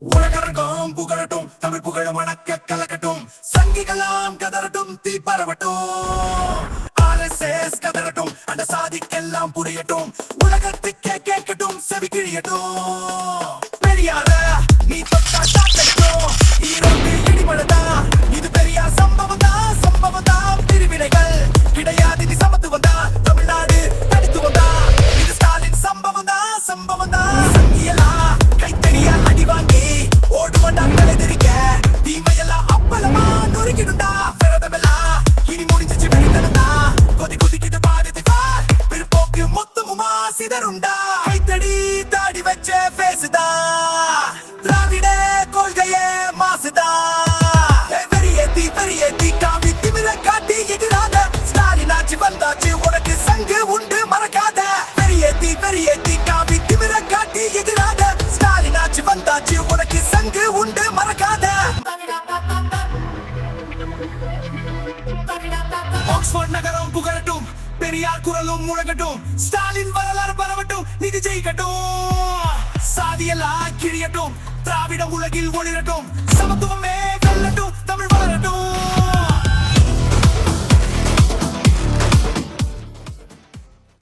உலகரங்கம் புகழட்டும், தமிழ் புகழ வணக்க கலக்கட்டும், சங்கிகளாம் கதறட்டும், தீ பரவட்டும். RSS கதறட்டும், அந்த சாதிக்கெல்லாம் புரியட்டும், உலகத்துக்கே கேட்கட்டும், செவி கிழியட்டும். பெரியார நீ தொட்டா சாத்தட்டும், ஈரோடு இடிமழதா, இது பெரியார் சம்பவம் தான், சம்பவம் தான். பிரிவினைகள் கிடையாது, இது சமத்துவம் தான், தமிழ்நாடு தனித்துவம் தான், இது ஸ்டாலின் சம்பவம் தான், சம்பவம் தான். சங்கியலா கைத்தறியா அடி வாங்கி ஓடுவண்டா தலைதறிக்க, தீமையெல்லாம் அப்பளமா நொறுக்கிடுண்டா. விரதமெல்லாம் இனி முடிஞ்சிச்சு, வெளித்தனந்தா கொதி கொதிக்குது பாரதி பார், பிற்போக்கு மொத்தமுமா சிதறுண்டா. கைத்தடி தாடி வச்ச பேசுதா, திராவிட கொள்கையே மாசுதா. பெரியேத்தி காவி திமிர காட்டி எதிராத, ஸ்டாலின் ஆட்சி வந்தாச்சு, உனக்கு சங்கு உண்டு மறக்காத. பெரியேத்தி காவி திமிர காட்டி எதிராத, ஸ்டாலின் ஆட்சி வந்தாச்சு, உனக்கு சங்கு உண்டு மறக்காத. ஆக்ஸ்போர்ட் நகரம் புகழட்டும், பெரியார் குரலும் முழங்கட்டும், ஸ்டாலின் வரலாறு பரவட்டும், நிதி ஜெயிக்கட்டும். சாதியெல்லாம் கிழியட்டும், திராவிட உலகில் ஒளிரட்டும், சமத்துவம்